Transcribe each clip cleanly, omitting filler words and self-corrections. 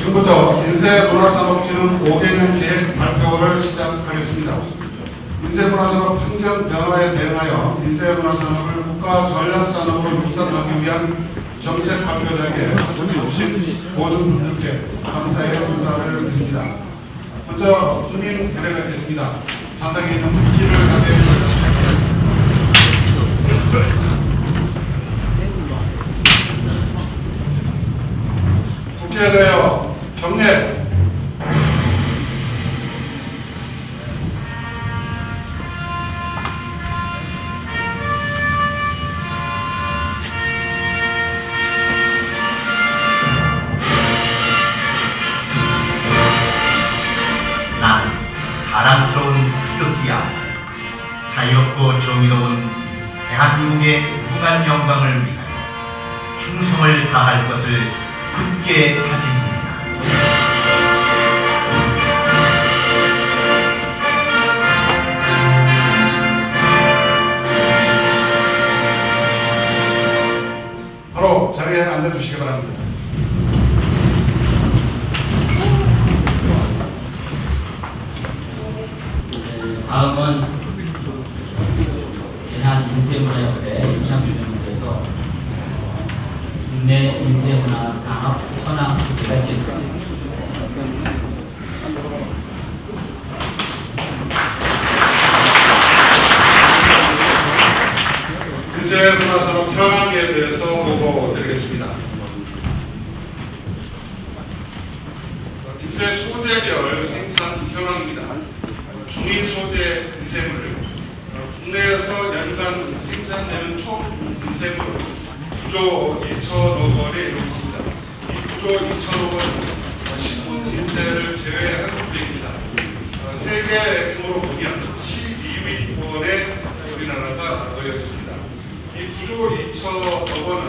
지금부터 인쇄문화산업진흥 5개년 계획 발표를 시작하겠습니다. 인쇄문화산업 환경 변화에 대응하여 인쇄문화산업을 국가 전략산업으로 육성하기 위한 정책 발표자에게 참여해주신 모든 분들께 감사의 인사를 드립니다. 먼저 국민 대례뵙겠습니다. 단상에 있는 국기를 가져해 주십시오. 국회에 대하여 경례. 난 자랑스러운 태극기야. 자유롭고 정의로운 대한민국의 무궁한 영광을 위하여 충성을 다할 것을 굳게 다짐합니다. 바로 자리에 앉아주시기 바랍니다. 다음은 대한인쇄문화협회 유창규명부에서 국내 인쇄문화 산업 현황 발표했습니다. 인쇄문화산업 현황에 대해서 보고드리겠습니다. 인쇄 소재별 생산 현황입니다. 종이 소재 인쇄물을 국내에서 연간 생산되는 총 인쇄물은 9조 2천억 원에 이르습니다. 이 9조 2천억 원은 식품 인쇄를 제외한 금액입니다. 세계 규모로 보면 12위권에 우리나라가 놓여 있습니다. 이 9조 2천억 원은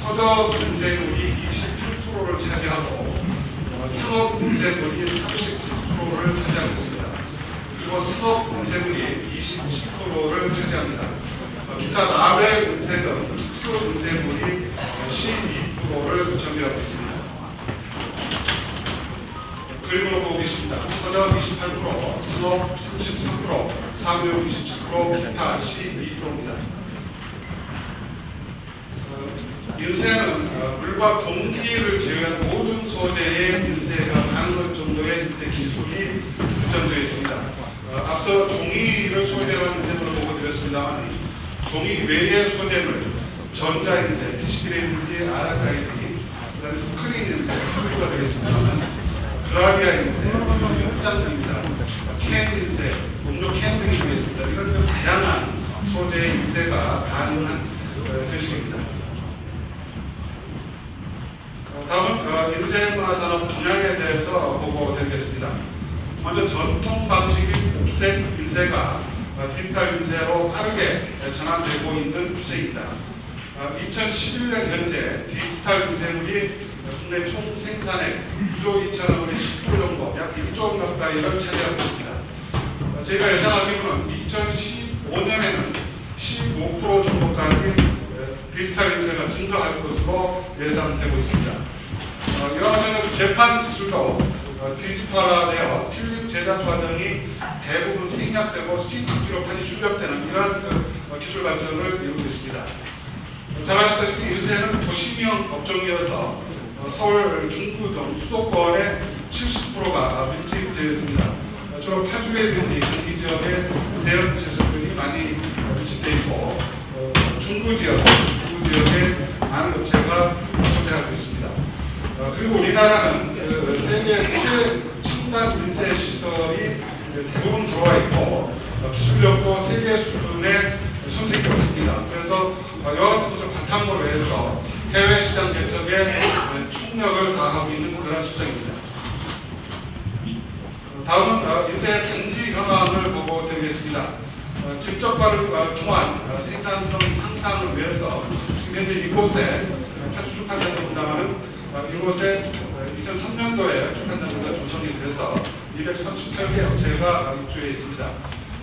서적 인쇄물이 28%를 차지하고 상업 인쇄물이 39%를 차지하고 있습니다. 그리고 산업 인쇄물이 27%를 차지합니다. 기타 남의 인쇄는 특수 인쇄물이 12%를 점유하고 있습니다. 그림으로 보고 계십니다. 서적 28%, 산업 33%, 상용 27%, 기타 12%입니다. 인쇄는 물과 공기를 제외한 모든 소재의 인쇄가 가능한 정도의 인쇄 기술이 발전되어 있습니다. 앞서 종이를 소재로 한 인쇄물을 보고드렸습니다만 종이 외의 소재물, 전자인쇄, PCB라든지 RFID, 그다음에 스크린 인쇄, 소유가 되겠습니다만 그라비아 인쇄, 현장 등입니다. 캔 인쇄, 음료 캔 등이 되겠습니다. 이런 다양한 소재의 인쇄가 가능한 표식입니다. 다음은 인쇄문화산업 동향에 대해서 보고드리겠습니다. 먼저 전통 방식인 옥색 인쇄가 디지털 인쇄로 빠르게 전환되고 있는 추세입니다. 2011년 현재 디지털 인쇄물이 국내 총 생산액 9조 2천억 원의 10% 정도, 약 1조 가까이를 차지하고 있습니다. 제가 예상하기로는 2015년에는 15% 정도까지 디지털 인쇄가 증가할 것으로 예상되고 있습니다. 이와 마찬가지로 재판 기술도 디지털화되어 필름 제작 과정이 대부분 생략되고 CCTV로 판이 출력되는 이러한 기술 발전을 이루고 있습니다. 잘 아시다시피 인쇄는 도시명 업종이어서 서울 중구 등 수도권의 70%가 밀집되어 있습니다. 주로 파주라든지 경기 지역에 대형 제조들이 많이 밀집되어 있고 중구 지역에 많은 업체가 존재하고 있습니다. 그리고 우리나라는 세계 최첨단 인쇄 시설이 대부분 들어와 있고 기술력도 세계 수준의 손색이 없습니다. 그래서 여러 가지 것을 바탕으로 해서 해외 시장 개척에 총력을 다하고 있는 그런 시장입니다. 다음은 인쇄 단지 현황을 보고 드리겠습니다. 직접화를 통한 생산성 향상을 위해서 지금 현재 이곳에 파주 축산단지입니다만은 이곳에 2003년도에 축산단지가 조성이 돼서 238개 업체가 입주해 있습니다.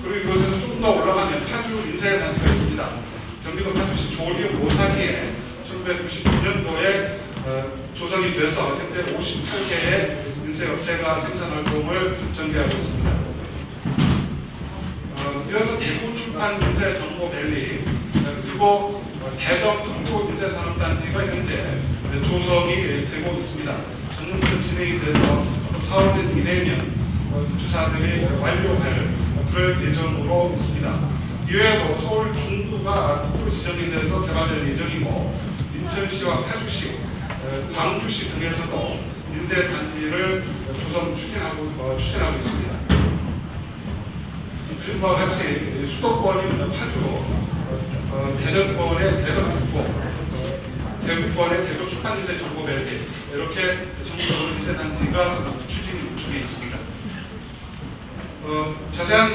그리고 이곳에는 좀 더 올라가면 파주 인쇄단지가 있습니다. 경기도 파주시 조리 오사기에 1999년도에 조성이 돼서 현재 58개의 인쇄업체가 생산 활동을 전개하고 있습니다. 이어서 대구 출판 인쇄 정보밸리 그리고 대덕 특구 인쇄산업단지가 현재 조성이 되고 있습니다. 전문적 진행이 돼서 4월 이내면 주사들이 완료할 그럴 예정으로 있습니다. 이외에도 서울 중구가 특구로 지정이 돼서 개발될 예정이고 인천시와 파주시, 광주시 등에서도 인쇄 단지를 조성 추진하고 있습니다. 그와 같이 수도권인 파주, 대전권의 대덕특구, 대구권의 대구 출판인쇄 정보밸리 이렇게 전국적으로 인쇄 단지가 추진 중에 있습니다. 자세한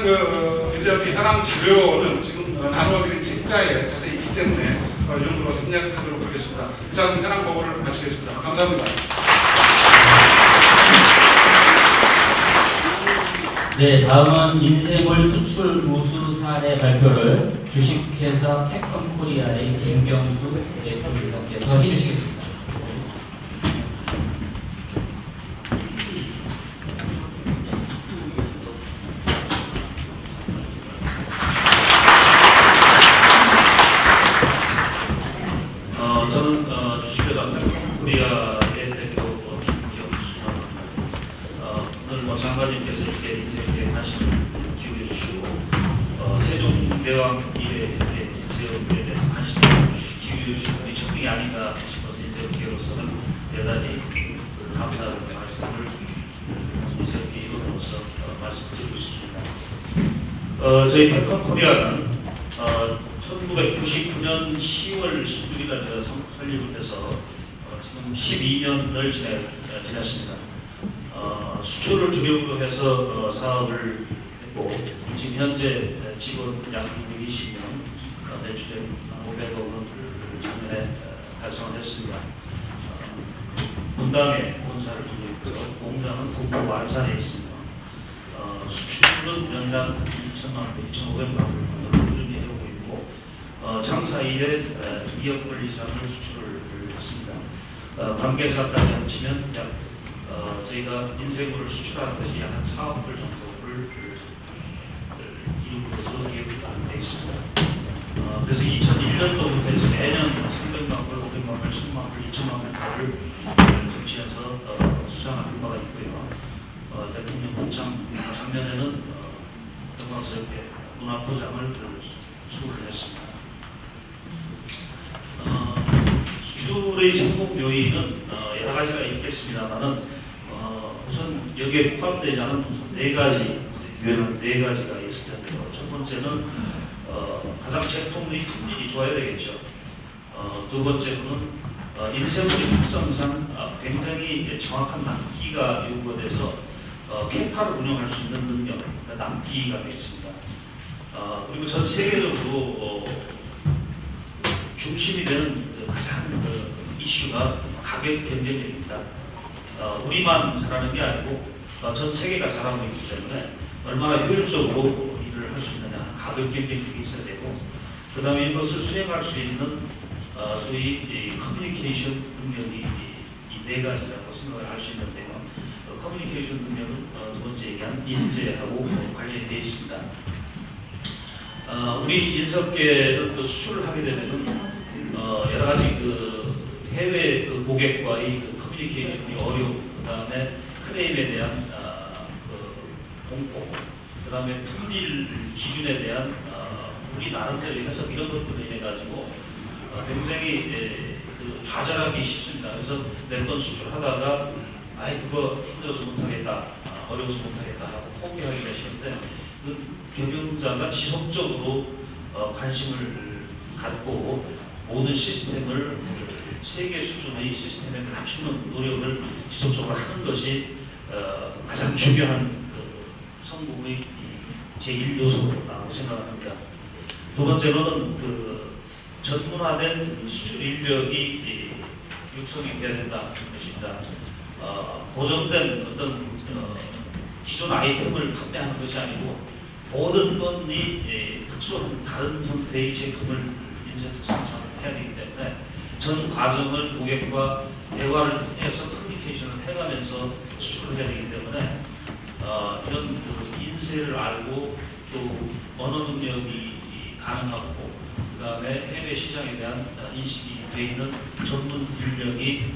이제 현황 자료는 지금 나눠드린 책자에 자세히 있기 때문에 연구로 생략하도록 하겠습니다. 이상 현황 보고를 마치겠습니다. 감사합니다. 네, 다음은 인쇄물 수출 우수 사례 발표를 주식회사 패컴코리아의 김경수 대표님께서 해주시겠습니다. 저는 주식회사 패컴코리아의 대표 김경수입니다. 오늘 장관님께서 이렇게 인쇄에 관심을 기울여 주시고 세종대왕 일에 인쇄업에 대해서 관심을 기울여 주신 분이 적응이 아닌가 싶어서 인쇄업계로서는 대단히 감사의 말씀을 인쇄업계 이론으로서 말씀드리고 싶습니다. 저희 패컴코리아는 1999년 10월 16일날 설립을 해서 지금 12년을 지났습니다. 수출을 주력으로 해서 사업을 했고 지금 현재 직원 약 220명, 매출액 500억 원을 작년에 달성을 했습니다. 분당에 본사를 두고 있고요. 공장은 국보 완산에 있습니다. 수출은 연간 2천만 원, 2,500만 원을 꾸준히 해오고 있고 장사 이래 2억 불 이상을 수출을 했습니다. 관계사까지 합치면 약 저희가 인쇄물을 수출하는 것이 약 4억 불 정도를 이루고 있어서 기획이 되어 있습니다. 그래서 2001년도부터 해서 매년 300만 불, 500만 불, 1000만 불, 2000만 불을 정치해서 수상한 바가 있고요. 대통령 본청 작년에는 영광스럽게 문화포장을 수주를 했습니다. 수출의 성공 요인은 여러 가지가 있겠습니다만은 우선 여기에 포함되지 않은 유형은 네 가지가 있을 텐데요. 첫 번째는 가장 제품의 품질이 좋아야 되겠죠. 두 번째는 인쇄물의 특성상 굉장히 정확한 납기가 요구가 돼서 캐파를 운영할 수 있는 능력, 납기가 되겠습니다. 그리고 전 세계적으로 중심이 되는 가장 이슈가 가격 경쟁력입니다. 우리만 잘하는 게 아니고 전 세계가 잘하고 있기 때문에 얼마나 효율적으로 일을 할 수 있느냐, 가격 경쟁력이 있어야 되고, 그 다음에 이것을 수행할 수 있는 소위 커뮤니케이션 능력이 이 네 가지라고 생각을 할 수 있는데요. 커뮤니케이션 능력은 두 번째 얘기한 인재하고 관련이 되어 있습니다. 우리 인쇄업계는 또 수출을 하게 되면 여러 가지 해외 고객과의 커뮤니케이션이 어려운, 그 다음에 클레임에 대한 공포, 그 다음에 품질 기준에 대한 우리 나름대로 해석 이런 것들을 인해 가지고 굉장히 좌절하기 쉽습니다. 그래서 몇 번 수출하다가 그거 힘들어서 못하겠다, 어려워서 못하겠다 하고 포기하기가 쉬운데 그 경영자가 지속적으로 관심을 갖고 모든 시스템을 세계 수준의 시스템에 갖추는 노력을 지속적으로 하는 것이 가장 중요한 성공의 제1요소라고 생각합니다. 두 번째로는 전문화된 수출 인력이 육성이 되어야 된다는 것입니다. 고정된 어떤 기존 아이템을 판매하는 것이 아니고 모든 건이 특수한 다른 형태의 제품을 인쇄 특성상 해야 되기 때문에 전 과정을 고객과 대화를 통해서 커뮤니케이션을 해가면서 수출을 해야 되기 때문에 이런 그 인쇄를 알고 또 언어 능력이 가능하고 그다음에 해외 시장에 대한 인식이 되어 있는 전문 인력이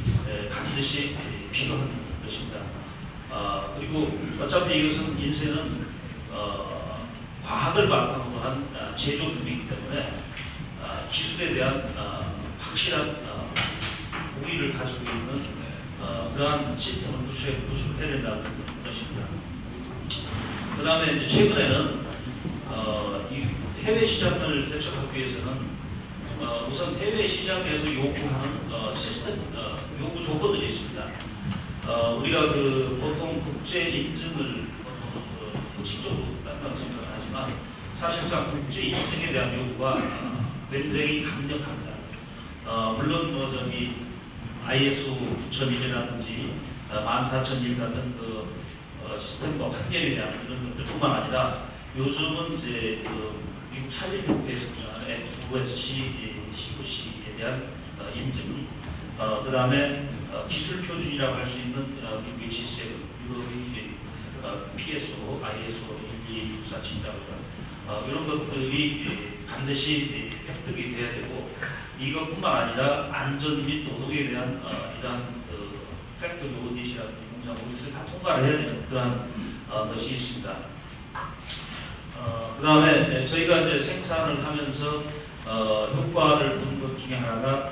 반드시 필요한 것입니다. 그리고 어차피 이것은 인쇄는 과학을 바탕으로 한 제조품이기 때문에 기술에 대한 확실한 우위를 가지고 있는 그러한 시스템을 구축해야 된다는 것입니다. 그 다음에 이제 최근에는 이 해외 시장을 대척하기 위해서는 우선 해외 시장에서 요구하는 시스템 요구 조건들이 있습니다. 우리가 그 보통 국제 인증을 형식적으로 딴다고 생각을 하지만 사실상 국제 인증에 대한 요구가 굉장히 강력합니다. 물론 뭐 저기 ISO 9001이라든지 14001 같은 그 시스템과 판결에 대한 이런 것들뿐만 아니라 요즘은 이제 그 미국 산림협회에서 주장하는 FOSC, COC에 대한 인증, 그 다음에 기술 표준이라고 할 수 있는 미국의 G7, 유럽의 PSO, ISO 12647이라고 이런 것들이 반드시 획득이 돼야 되고 이것뿐만 아니라 안전 및 노동에 대한 이러한 팩토리 오디시라든지 공장 오디시를 다 통과를 해야 되는 그러한 것이 있습니다. 그 다음에 저희가 이제 생산을 하면서 효과를 본 것 중에 하나가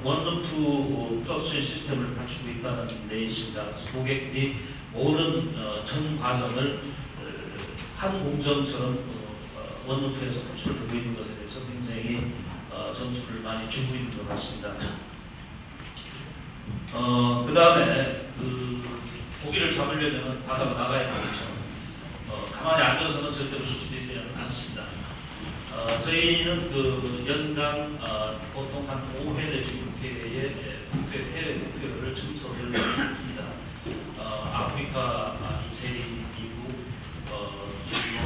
원루프 프로덕션 시스템을 갖추고 있다는 데 있습니다. 그래서 고객들이 모든 전 과정을 한 공정처럼 원루프에서 구출되고 있는 것에 대해서 굉장히 점수를 많이 주고 있는 것 같습니다. 그 다음에 고기를 잡으려면 바다로 나가야 되겠죠. 가만히 앉아서는 절대로 수출되지 않습니다. 저희는 그 연간 보통 한 5회 내지 6회의 해외 국회를 증설을 합니다. 아프리카, 이태리, 미국, 일본,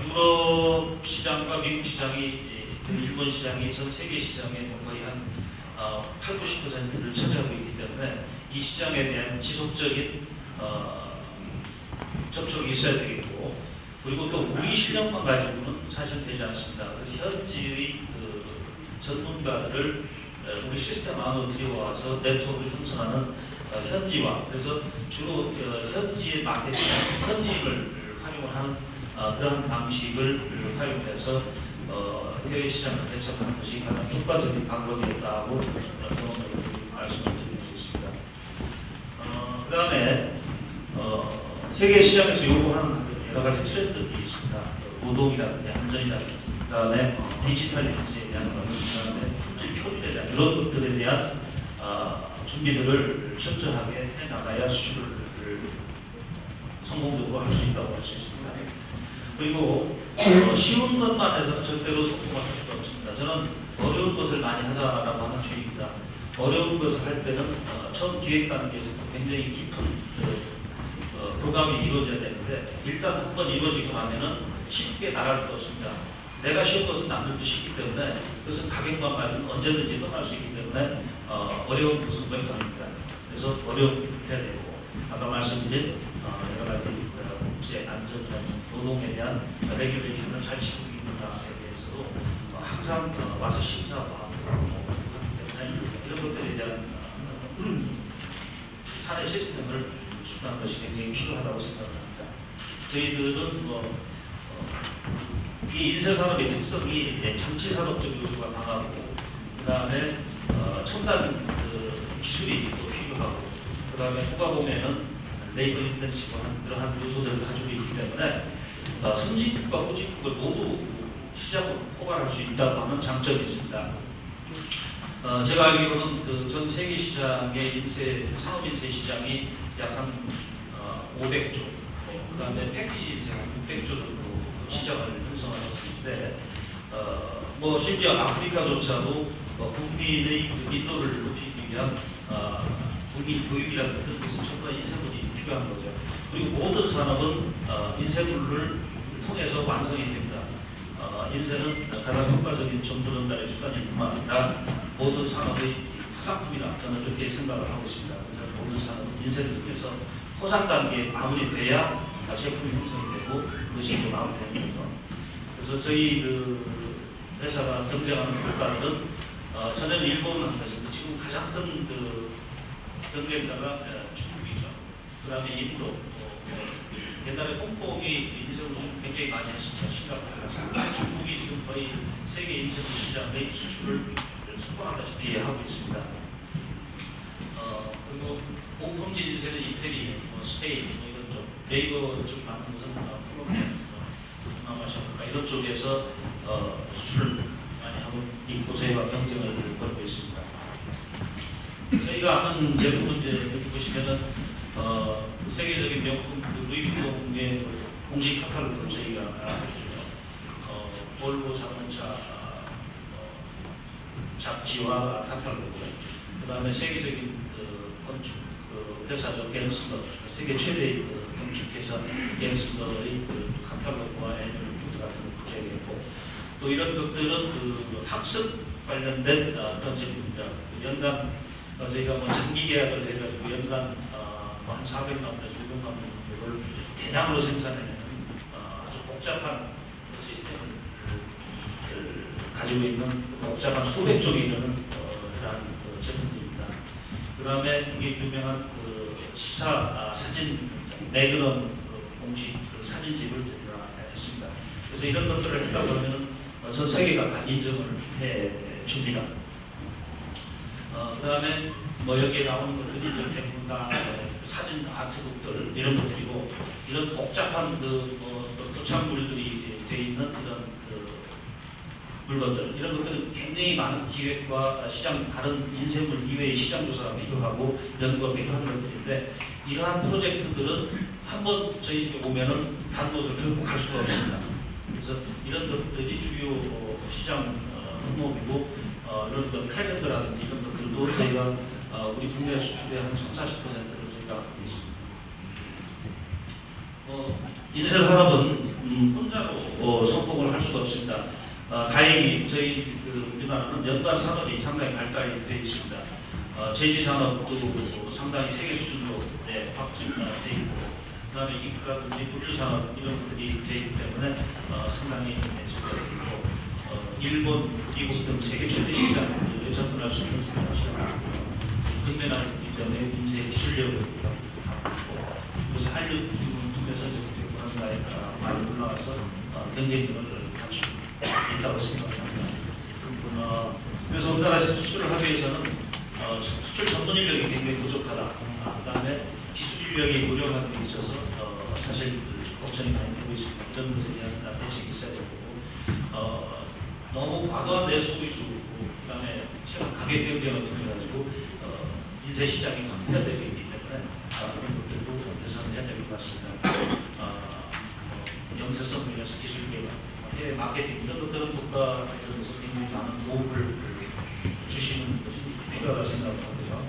유럽 시장과 미국 시장이, 일본 시장이 전 세계 시장의 거의 한 80~90%를 차지하고 있기 때문에 이 시장에 대한 지속적인 접촉이 있어야 되겠고, 그리고 또 우리 실력만 가지고는 사실 되지 않습니다. 그래서 현지의 그 전문가들을 우리 시스템 안으로 들여와서 네트워크를 형성하는 현지화, 그래서 주로 현지의 마케팅, 현지인을 활용을 하는 그런 방식을 활용해서 해외 시장을 대척하는 것이 가장 효과적인 방법이었다고 경험을 말씀드릴 수 있습니다. 그 다음에 세계 시장에서 요구하는 여러 가지 트렌드들이 있습니다. 노동이라든지 안전이라든지, 그 다음에 디지털리티에 대한 것, 그 다음에 품질 표준에 대한 이런 것들에 대한 준비들을 철저하게 해나가야 수출을 성공적으로 할 수 있다고 할 수 있습니다. 그리고 쉬운 것만 해서는 절대로 성공할 수가 없습니다. 저는 어려운 것을 많이 하자라고 하는 주의입니다. 어려운 것을 할 때는 처음 기획 단계에서 굉장히 깊은 교감이 이루어져야 되는데 일단 한 번 이루어지고 나면은 쉽게 나갈 수 없습니다. 내가 쉬운 것은 남들도 쉽기 때문에 그것은 가격만 말면 언제든지 떠날 수 있기 때문에 어려운 것은 웰컴입니다. 그래서 어려운 해야 되고 아까 말씀드린 여러 가지 국제 안전이나 노동에 대한 레귤레이션을 잘 지키고 있는가에 대해서도 항상 와서 심사하고 이런 것들에 대한 사내 시스템을 수행하는 것이 굉장히 필요하다고 생각합니다. 저희들은 이 인쇄산업의 특성이 장치산업적 요소가 강하고 그 다음에 첨단 기술이 또 필요하고 그 다음에 후가 보면은 레이버 인텐시브한 그러한 요소들을 가지고 있기 때문에 선진국과 후진국을 모두 시장으로 포괄할 수 있다고 하는 장점이 있습니다. 제가 알기로는 전 세계 시장의 산업 인쇄 시장이 약 한 500조, 그 다음에 패키지 인쇄 한 600조 정도 시장을 형성하고 있는데, 심지어 아프리카조차도 국민의 민도를 높이기 위한 국민 교육이라는 그런 것은 전부 다 인쇄물이 필요한 거죠. 그리고 모든 산업은 인쇄물을 통해서 완성이 됩니다. 인쇄는 가장 효과적인 정보전달의 수단일 뿐만 아니라 모든 산업의 특산품이다. 저는 그렇게 생각을 하고 있습니다. 그래서 모든 산업 인쇄를 통해서 포상 단계에 마무리돼야 제품이 형성이 되고 그것이 이제 마무리되는 거죠. 그래서 저희 그 회사가 경쟁하는 국가들은 전에는 일본은 것인데 지금 가장 큰 그 경쟁자가 중국이죠. 그 다음에 인도. 옛날에 홍콩이 인쇄물 수출 굉장히 많이 했습니다. 싱가포르. 중국이 지금 거의 세계 인쇄물 시장의 수출을 선봉하다시피 하고 있습니다. 그리고 공품질 인쇄는 이태리, 스페인 이런 쪽, 네이버 쪽 많은 것은 콜롬비아, 남아시아 이런 쪽에서 수출을 많이 하고 있고 저희가 경쟁을 벌이고 있습니다. 저희가 하는 제품은 이제 여기 보시면은 세계적인 명품 루이비통의 공식 카탈로그를 저희가 해주죠. 볼보 자동차 잡지와 카탈로그, 그 다음에 세계적인 건축 회사죠. 갱스터, 세계 최대의 건축회사 갱스터의 카탈로그와 애니멀 푸드 같은 저희가 있고, 또 이런 것들은 학습 관련된 그런 제품입니다. 연간 저희가 장기 계약을 해가지고 연간 한 400만 원, 600만 원을 대량으로 생산해내는 아주 복잡한 시스템을 가지고 있는 복잡한 수백 종이 이르는 이러한 제품들입니다. 그 다음에 이게 유명한 시사 사진 매그런 공식 사진집을 저희가 했습니다. 그래서 이런 것들을 했다 보면 전 세계가 다 인정을 해 줍니다. 그 다음에 여기에 나오는 것들이 대부분 다 사진 아트북들 이런 것들이고, 이런 복잡한 도착물들이 되어 있는 이런 물건들, 이런 것들은 굉장히 많은 기획과 시장, 다른 인쇄물 이외의 시장 조사가 필요하고 연구가 필요한 것들인데, 이러한 프로젝트들은 한번 저희 집에 오면은 다른 곳을 결국 갈 수가 없습니다. 그래서 이런 것들이 주요 시장 항목이고, 이런 것 캘린더라든지 이런 것들도 저희가 우리 국내 수출의 한 30-40%를 저희가 하고 있습니다. 인쇄 산업은 혼자로 성공을 할 수가 없습니다. 다행히 저희 우리나라는 연관 산업이 상당히 발달이 되어 있습니다. 제지 산업도 상당히 세계 수준으로 확진되어 있고, 그다음에 이프라든지 물류 산업 이런 것들이 되어 있기 때문에 상당히 적극적이고, 일본, 미국 등 세계 최대 시장을 접근할 수 있는 시장이고, 근면한 이전의 인쇄 기술력을 갖고, 그래서 한류 부분을 통해서 우리나라에 많이 올라와서 경쟁력을 갖추고 있다고 생각합니다. 그래서 우리나라 수출을 하기 위해서는 수출 전문 인력이 굉장히 부족하다. 그다음에 기술 인력이 무료한 데 있어서 사실 걱정이 많이 되고 있습니다. 이런 것에 대한 대책이 있어야 되고, 너무 과도한 내수 위주, 그다음에 최근 가격 경쟁을 통해 가지고 인쇄 시장이 강화되어 있기 때문에 그런 것들도 개선을 해야 될 것 같습니다. 영세성 면에서 기술 개발, 해외 마케팅 이런 것들은 국가에서 굉장히 많은 도움을 주시는 것이 필요하다고 생각하고요.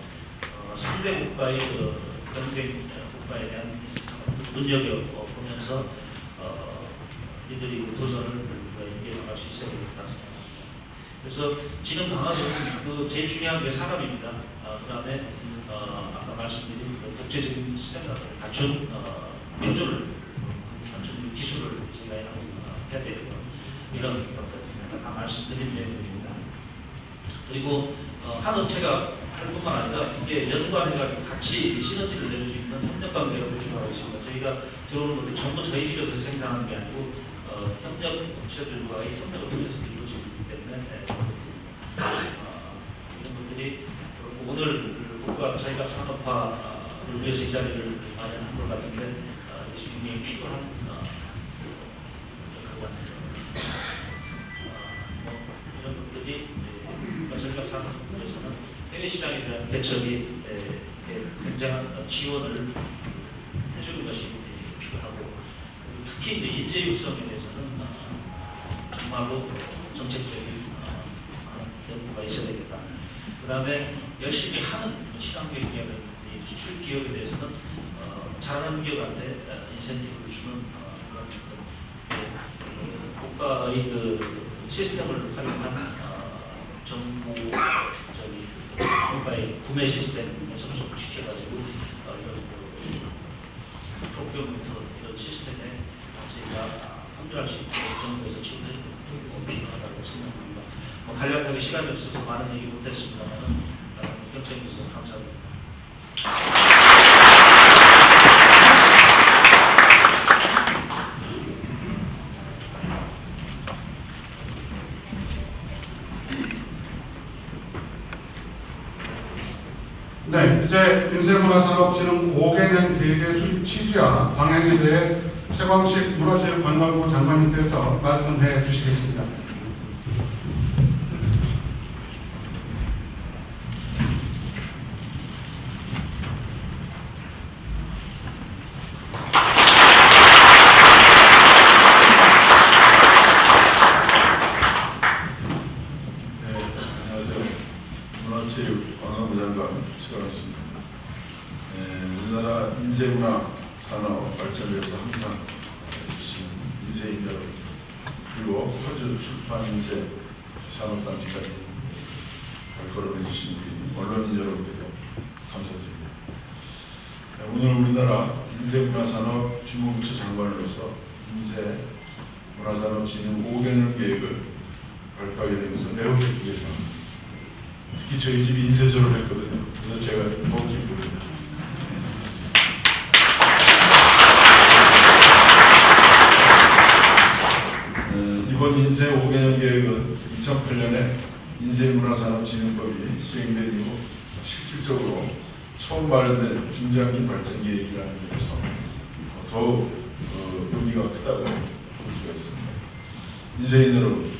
상대 국가의 경쟁 국가에 대한 눈여겨 보면서 이들이 도전을 이겨나갈 수 있어야 될 것 같습니다. 그래서 지능 강화도 제일 중요한 게 산업입니다. 그다음에 아까 말씀드린 국제적인 스탠다드를 갖춘 표준을 갖춘 기술을 저희가 해야 되고, 이런 것들 다 말씀드린 내용입니다. 그리고 한 업체가 할 뿐만 아니라 이게 연관해가지고 같이 시너지를 낼 수 있는 협력 관계가 구축하고 있습니다. 저희가 들어오는 것들 전부 저희 집에서 생산하는 게 아니고 협력 업체들과의 협력을 통해서 이루어지기 때문에 이런 것들이 오늘 국가 저희가 산업화를 위해서 이 자리를 마련한 것 같은데 굉장히 필요한 이런 것들이 저희가 산업에서는 해외 시장에 대한 대책이 굉장한 지원을 해주는 것이 필요하고, 특히 이제 인재 육성에 대해서는 정말로 정책적인 연구가 있어야 되겠다. 그 다음에 열심히 하는 시장 경쟁이라든지 수출 기업에 대해서는 잘하는 기업한테 인센티브를 주는 그런 국가의 시스템을 활용한 정부 국가의 구매 시스템에 접속시켜가지고 이런 프로큐어먼트 이런 시스템에 저희가 합류할 수 있도록 정부에서 지원해 주는 거 필요하다고 생각합니다. 간략하게 시간이 없어서 많은 얘기 못했습니다만 협조해 주셔서 감사합니다. 네, 이제 인쇄문화산업진흥 5개년 계획의 수립 취지와 방향에 대해 최광식 문화체육관광부 장관님께서 말씀해 주시겠습니다. 안녕하세요. 문화체육관광부 장관 최광식입니다. 우리나라 인쇄문화 산업 발전에 위해서 항상 애쓰시는 인쇄인 여러분, 그리고 화주 출판 인쇄 산업단체까지 발걸음해 주신 우리 언론인 여러분들께 감사드립니다. 오늘 우리나라 인쇄문화산업 주무부처 장관으로서 인쇄문화산업진흥 5개년 계획을 발표하게 되면서 매우 기쁘게 생각합니다. 특히 저희 집이 인쇄소를 했거든요. 그래서 제가 더욱 기쁩니다. 이번 인쇄 5개년 계획은 2008년에 인쇄문화산업진흥법이 시행된 이후 실질적으로 처음 마련된 중장기 발전 계획이라는 점에서 더욱 의미가 크다고 볼 수가 있습니다. 인쇄인 여러분,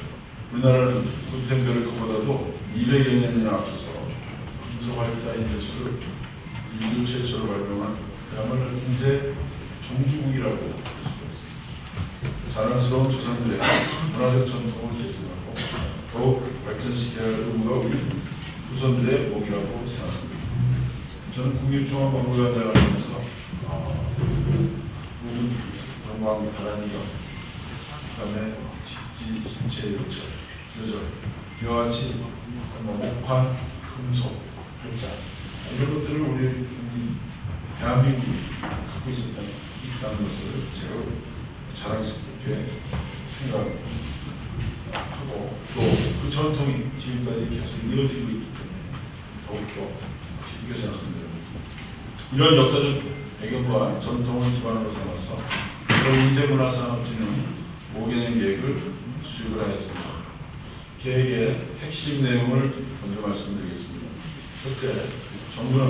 우리나라는 구텐베르크보다도 200여 년이나 앞서서 금속활자 인쇄술을 인류 최초로 발명한 그야말로 인쇄 종주국이라고 볼 수가 있습니다. 자랑스러운 조상들의 문화적 전통을 계승하고 더욱 발전시켜야 할 의무가 우리 후손들의 몫이라고 생각합니다. 저는 국립중앙박물관장을 하면서 부분 영광 다란경, 그다음에 직지, 신체, 요철, 이와 같이 목환, 금속, 활자 이런 것들을 우리 대한민국이 갖고 있다는 것을 제가 자랑스럽게 생각하고 또 그 전통이 지금까지 계속 이어지고 있기 때문에 더욱더 기쁘게 생각합니다. 이런 역사적 배경과 전통을 기반으로 삼아서 인쇄문화산업진흥 5개년 계획을 수립을 하였습니다. 계획의 핵심 내용을 먼저 말씀드리겠습니다. 첫째, 정부는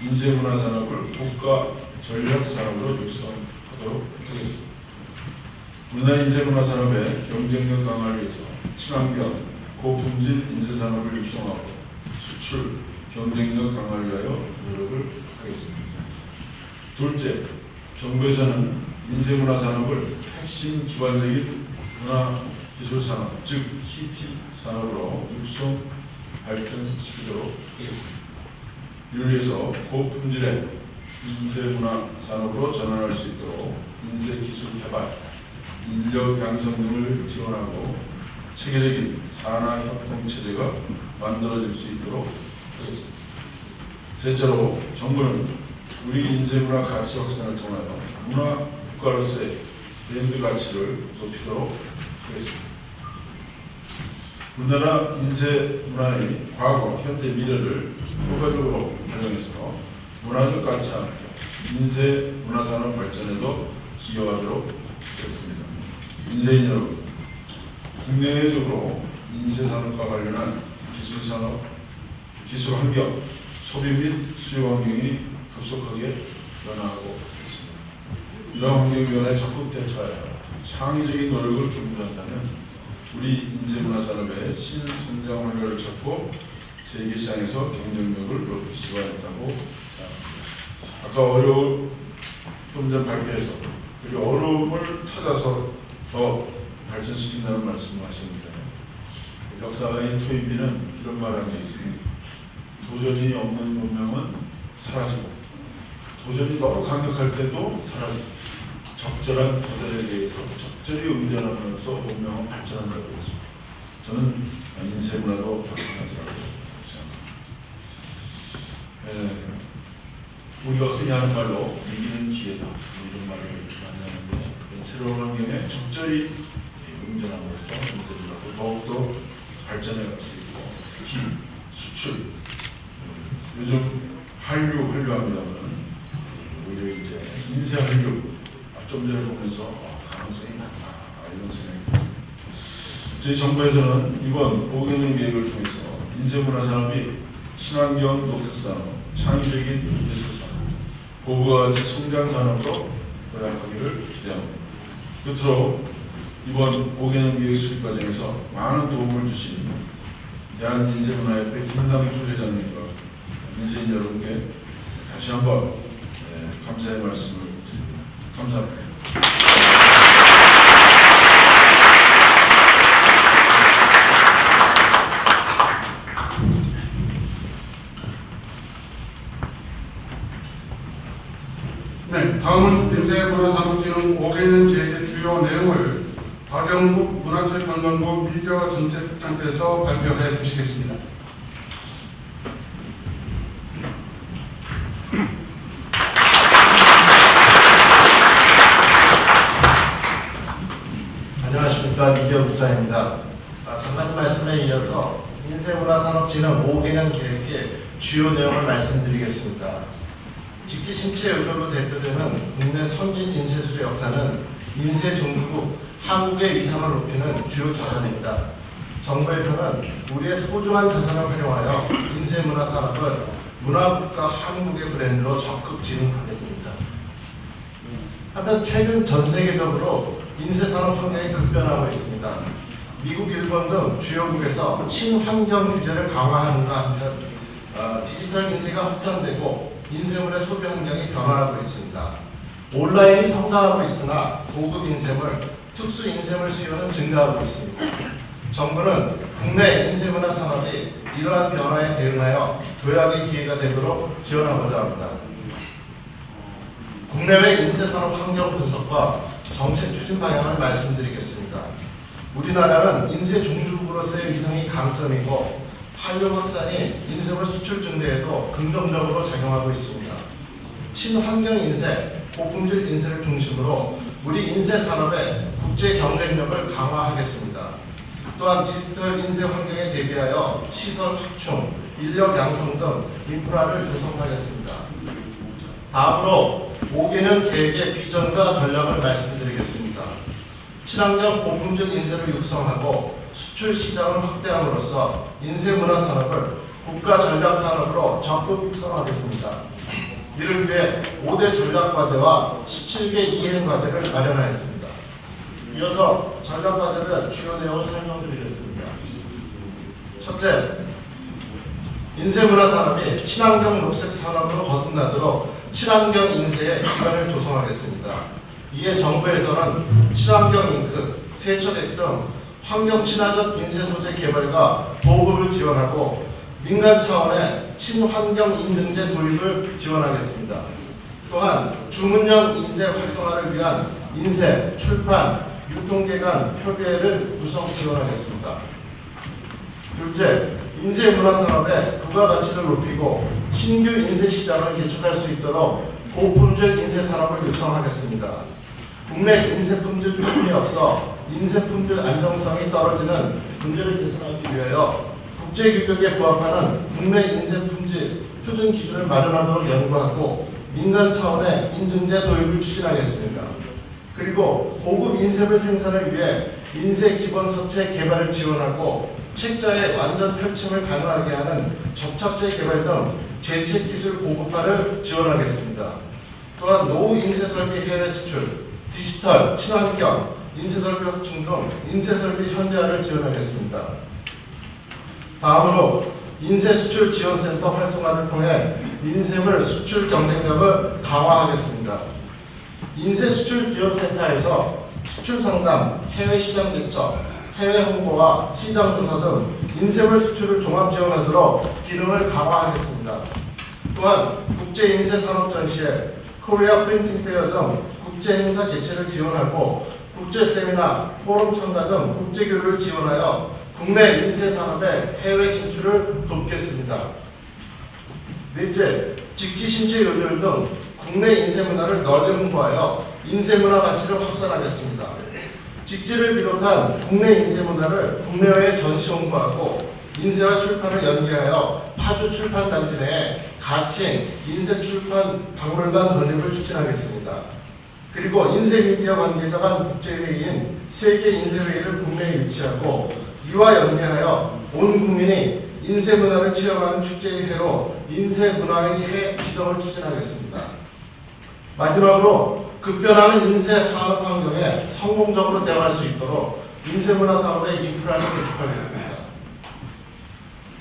인쇄문화산업을 국가 전략산업으로 육성하도록 하겠습니다. 우리나라 인쇄문화산업의 경쟁력 강화를 위해서 친환경, 고품질 인쇄산업을 육성하고 수출 경쟁력 강화를 위하여 노력을 하겠습니다. 둘째, 정부에서는 인쇄문화산업을 핵심 기반적인 문화기술산업, 즉 CT 산업으로 육성 발전시키도록 하겠습니다. 이를 위해서 고품질의 인쇄문화산업으로 전환할 수 있도록 인쇄기술 개발, 인력 양성 등을 지원하고 체계적인 산하협동체제가 만들어질 수 있도록 하겠습니다. 셋째로 정부는 우리 인쇄문화 가치 확산을 통하여 문화 국가로서의 브랜드 가치를 높이도록 하겠습니다. 우리나라 인쇄문화의 과거, 현재, 미래를 효과적으로 활용해서 문화적 가치와 함께 인쇄문화산업 발전에도 기여하도록 하겠습니다. 인쇄인 여러분, 국내외적으로 인쇄산업과 관련한 기술산업, 기술환경, 소비 및 수요 환경이 급속하게 변화하고 있습니다. 이러한 환경 변화에 적극 대처하여 창의적인 노력을 기울인다면 우리 인쇄문화산업의 신성장 활력을 찾고 세계 시장에서 경쟁력을 높일 수가 있다고 생각합니다. 아까 좀 전 발표해서 우리 어려움을 찾아서 더 발전시킨다는 말씀을 하셨는데, 역사가인 토인비는 이런 말을 한 적이 있습니다. 도전이 없는 문명은 사라지고 도전이 너무 강력할 때도 사라지고 적절한 도전에 대해서 적절히 응전하면서 문명은 발전한다고 했습니다. 저는 인쇄문화도 마찬가지라고 생각합니다. 우리가 흔히 하는 말로 이기는 기회다 이런 말을 만나는데 새로운 환경에 적절히 응전함으로써 인쇄문화도 더욱더 발전해 갈 수 있고 특히 수출 요즘 한류합니다만 오히려 이제 인쇄 한류 좀 전에 보면서 가능성이 많다 이런 생각이 저희 정부에서는 이번 5개년 계획을 통해서 인쇄문화 산업이 친환경 녹색산업, 창의적인 예술산업, 고부가 가치 성장 산업으로 도약하기를 기대합니다. 끝으로 이번 5개년 계획 수립 과정에서 많은 도움을 주신 대한인쇄문화협회 김남수 회장님과 인쇄인 여러분께 다시 한번 감사의 말씀을 드립니다. 감사합니다. 네, 다음은 인쇄문화산업진흥 5개년 계획의 주요 내용을 박영국 문화체육관광부 미디어 정책국장께서 발표해 주시겠습니다. 안녕하십니까, 미디어국장입니다. 전반 말씀에 이어서 인쇄문화산업진흥 5개년 계획의 주요 내용을 말씀드리겠습니다. 기기심체 의료로 대표되는 국내 선진 인쇄술의 역사는 인쇄 종주국 한국의 위상을 높이는 주요 자산입니다. 정부에서는 우리의 소중한 자산을 활용하여 인쇄문화 산업을 문화국가 한국의 브랜드로 적극 진흥하겠습니다. 한편 최근 전 세계적으로 인쇄산업 환경이 급변하고 있습니다. 미국, 일본 등 주요국에서 친환경 규제를 강화하는가 하면 디지털 인쇄가 확산되고 인쇄물의 소비 환경이 변화하고 있습니다. 온라인이 성장하고 있으나 고급 인쇄물, 특수 인쇄물 수요는 증가하고 있습니다. 정부는 국내 인쇄문화 산업이 이러한 변화에 대응하여 도약의 기회가 되도록 지원하고자 합니다. 국내외 인쇄산업 환경 분석과 정책 추진 방향을 말씀드리겠습니다. 우리나라는 인쇄 종주국으로서의 위상이 강점이고 한류 확산이 인쇄물 수출 증대에도 긍정적으로 작용하고 있습니다. 친환경 인쇄, 고품질 인쇄를 중심으로 우리 인쇄 산업의 국제 경쟁력을 강화하겠습니다. 또한 디지털 인쇄 환경에 대비하여 시설 확충, 인력 양성 등 인프라를 조성하겠습니다. 다음으로 5개년 계획의 비전과 전략을 말씀드리겠습니다. 친환경 고품질 인쇄를 육성하고 수출 시장을 확대함으로써 인쇄문화 산업을 국가 전략 산업으로 적극 육성하겠습니다. 이를 위해 5대 전략 과제와 17개 이행 과제를 마련하였습니다. 이어서 전략 과제를 주요 내용을 설명드리겠습니다. 첫째, 인쇄문화 산업이 친환경 녹색 산업으로 거듭나도록 친환경 인쇄의 기반을 조성하겠습니다. 이에 정부에서는 친환경 잉크, 세척액 등 환경 친화적 인쇄 소재 개발과 보급을 지원하고 민간 차원의 친환경 인증제 도입을 지원하겠습니다. 또한 주문형 인쇄 활성화를 위한 인쇄, 출판, 유통계 간 협의회를 구성 지원하겠습니다. 둘째, 인쇄 문화 산업의 부가가치를 높이고 신규 인쇄 시장을 개척할 수 있도록 고품질 인쇄 산업을 육성하겠습니다. 국내 인쇄 품질 표준이 없어 인쇄 품질 안정성이 떨어지는 문제를 개선하기 위하여 국제 규격에 부합하는 국내 인쇄 품질 표준 기준을 마련하도록 연구하고 민간 차원의 인증제 도입을 추진하겠습니다. 그리고 고급 인쇄물 생산을 위해 인쇄 기본 서체 개발을 지원하고 책자의 완전 펼침을 가능하게 하는 접착제 개발 등 제책 기술 고급화를 지원하겠습니다. 또한 노후 인쇄 설비 해외 수출, 디지털, 친환경, 인쇄 설비 확충 등 인쇄 설비 현대화를 지원하겠습니다. 다음으로 인쇄 수출 지원센터 활성화를 통해 인쇄물 수출 경쟁력을 강화하겠습니다. 인쇄 수출 지원센터에서 수출 상담, 해외 시장 개척, 해외 홍보와 시장 조사 등 인쇄물 수출을 종합 지원하도록 기능을 강화하겠습니다. 또한 국제 인쇄 산업 전시회, 코리아 프린팅 페어 등 국제 행사 개최를 지원하고 국제 세미나, 포럼 참가 등 국제 교류를 지원하여 국내 인쇄 산업의 해외 진출을 돕겠습니다. 넷째, 직지 신체 요절 등 국내 인쇄 문화를 널리 홍보하여 인쇄 문화 가치를 확산하겠습니다. 직지를 비롯한 국내 인쇄 문화를 국내외에 전시 홍보하고 인쇄와 출판을 연계하여 파주 출판단지 내에 가칭 인쇄 출판 박물관 건립을 추진하겠습니다. 그리고 인쇄 미디어 관계자 간 국제회의인 세계 인쇄회의를 국내에 유치하고 이와 연계하여 온 국민이 인쇄 문화를 체험하는 축제의 해로 인쇄 문화의 해 지정을 추진하겠습니다. 마지막으로 급변하는 인쇄 산업 환경에 성공적으로 대응할 수 있도록 인쇄 문화 산업의 인프라를 구축하겠습니다.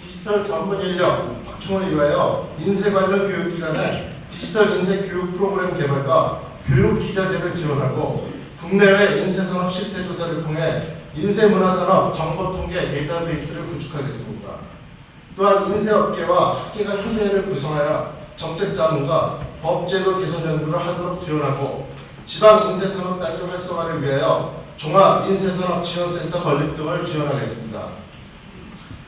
디지털 전문 인력 확충을 위하여 인쇄 관련 교육기관의 디지털 인쇄 교육 프로그램 개발과 교육 기자재를 지원하고 국내외 인쇄산업 실태조사를 통해 인쇄문화산업 정보통계 데이터베이스를 구축하겠습니다. 또한 인쇄업계와 학계가 협의회를 구성하여 정책자문과 법제도 개선 연구를 하도록 지원하고 지방 인쇄산업단지 활성화를 위하여 종합인쇄산업지원센터 건립 등을 지원하겠습니다.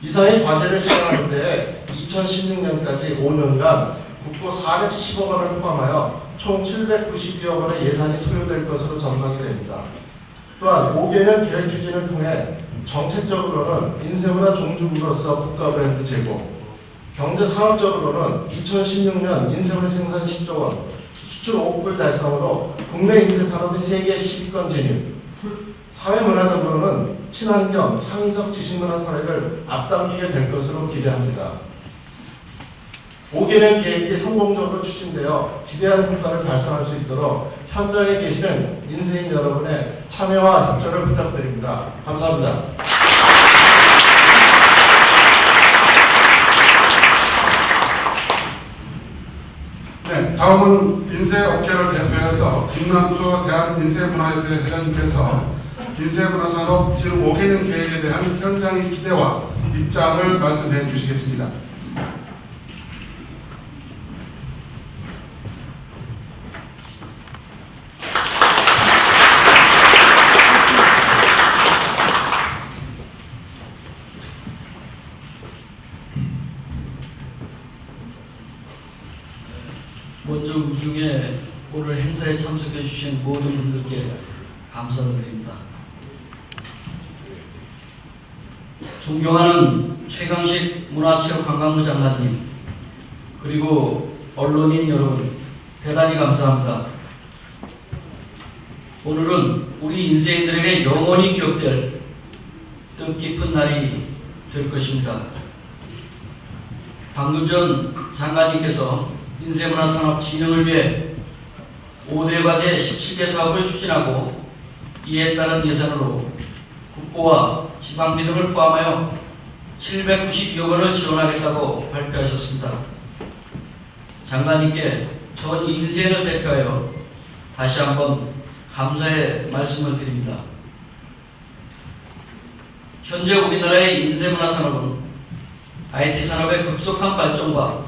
이상의 과제를 실행하는 데에 2016년까지 5년간 국고 410억 원을 포함하여 총 792억 원의 예산이 소요될 것으로 전망이 됩니다. 또한 5개년 계획 추진을 통해 정책적으로는 인쇄문화 종주국으로서 국가 브랜드 제고, 경제산업적으로는 2016년 인쇄물 생산 10조 원, 수출 5억 불 달성으로 국내 인쇄산업의 세계 10위권 진입, 사회문화적으로는 친환경, 창의적 지식문화 사회를 앞당기게 될 것으로 기대합니다. 5개년 계획이 성공적으로 추진되어 기대하는 효과를 달성할 수 있도록 현장에 계시는 인쇄인 여러분의 참여와 협조를 부탁드립니다. 감사합니다. 네, 다음은 인쇄업계를 대표해서 김남수 대한인쇄문화협회 회장님께서 인쇄문화산업 제5개년 계획에 대한 현장의 기대와 입장을 말씀해 주시겠습니다. 먼저 우중에 오늘 행사에 참석해 주신 모든 분들께 감사를 드립니다. 존경하는 최강식 문화체육관광부 장관님, 그리고 언론인 여러분, 대단히 감사합니다. 오늘은 우리 인쇄인들에게 영원히 기억될 뜻깊은 날이 될 것입니다. 방금 전 장관님께서 인쇄문화산업 진흥을 위해 5대 과제 17개 사업을 추진하고 이에 따른 예산으로 국고와 지방비 등을 포함하여 792억 원을 지원하겠다고 발표하셨습니다. 장관님께 전 인쇄인을 대표하여 다시 한번 감사의 말씀을 드립니다. 현재 우리나라의 인쇄문화산업은 IT 산업의 급속한 발전과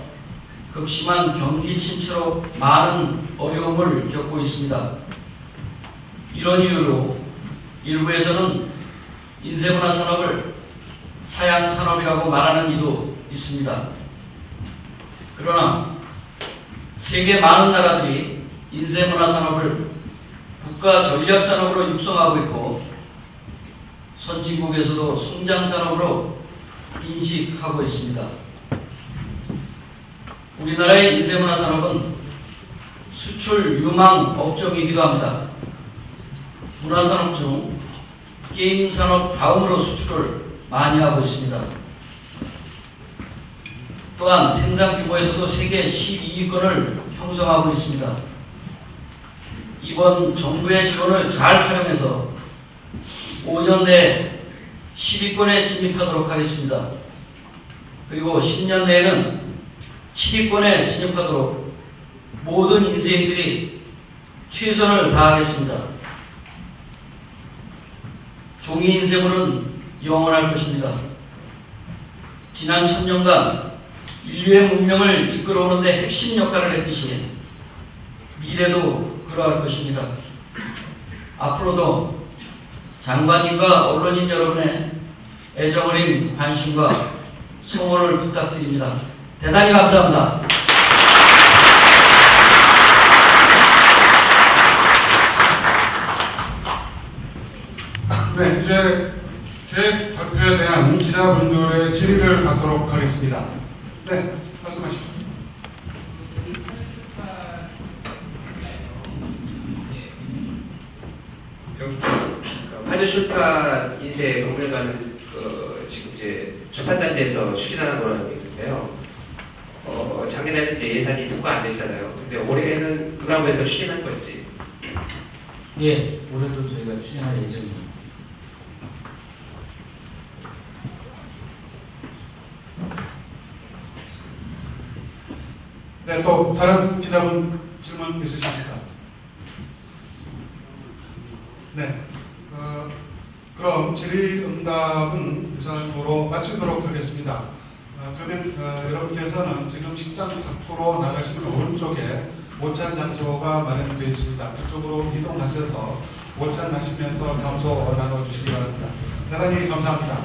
극심한 경기 침체로 많은 어려움을 겪고 있습니다. 이런 이유로 일부에서는 인쇄문화 산업을 사양 산업이라고 말하는 이도 있습니다. 그러나 세계 많은 나라들이 인쇄문화 산업을 국가 전략 산업으로 육성하고 있고 선진국에서도 성장 산업으로 인식하고 있습니다. 우리나라의 인쇄문화 산업은 수출 유망 업종이기도 합니다. 문화산업 중 게임 산업 다음으로 수출을 많이 하고 있습니다. 또한 생산 규모에서도 세계 12위권을 형성하고 있습니다. 이번 정부의 지원을 잘 활용해서 5년 내에 10위권에 진입하도록 하겠습니다. 그리고 10년 내에는 7위권에 진입하도록 모든 인쇄인들이 최선을 다하겠습니다. 종이 인쇄물은 영원할 것입니다. 지난 1000년간 인류의 문명을 이끌어오는 데 핵심 역할을 했듯이 미래도 그러할 것입니다. 앞으로도 장관님과 언론인 여러분의 애정어린 관심과 성원을 부탁드립니다. 대단히 감사합니다. 이제 계획 발표에 대한 기자분들의 질의를 받도록 하겠습니다. 네, 말씀하십시오. 화재 출판 인쇄 박물관은 지금 이제 출판단지에서 추진하는 거라는 게 있는데요. 작년에는 이제 예산이 통과 안 됐잖아요. 근데 올해는 문화부에서 추진한 건지. 예, 올해도 저희가 추진할 예정입니다. 네, 또 다른 기자분 질문 있으십니까? 네. 그럼 질의응답은 이상으로 마치도록 하겠습니다. 그러면 여러분께서는 지금 식장 밖으로 나가시는 오른쪽에 모찬 장소가 마련되어 있습니다. 그쪽으로 이동하셔서 모찬 하시면서 담소 나눠주시기 바랍니다. 대단히 감사합니다.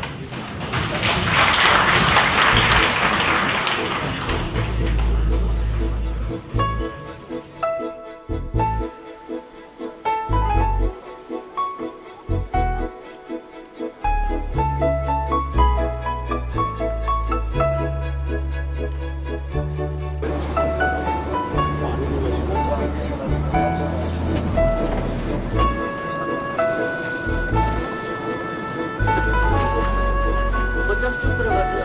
어차피 쭉 들어가세요.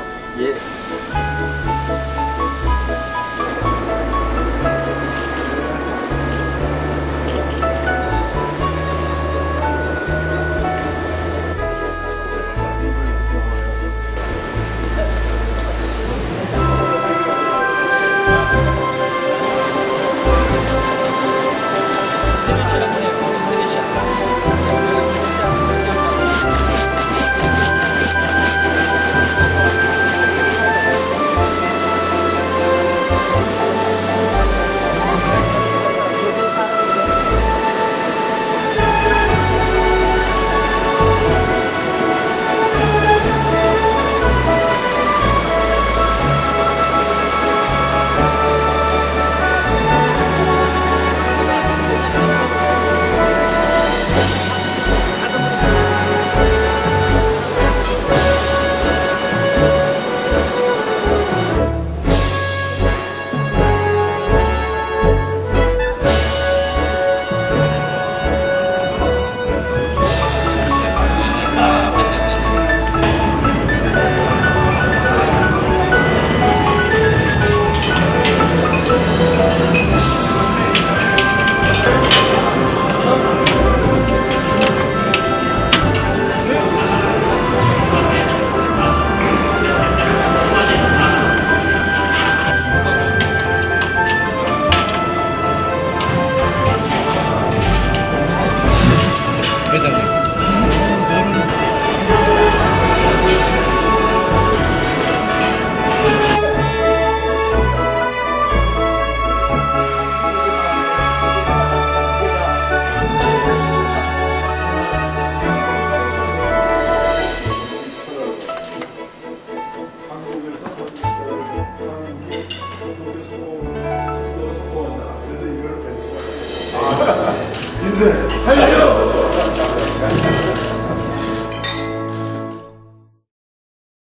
인쇄 완료!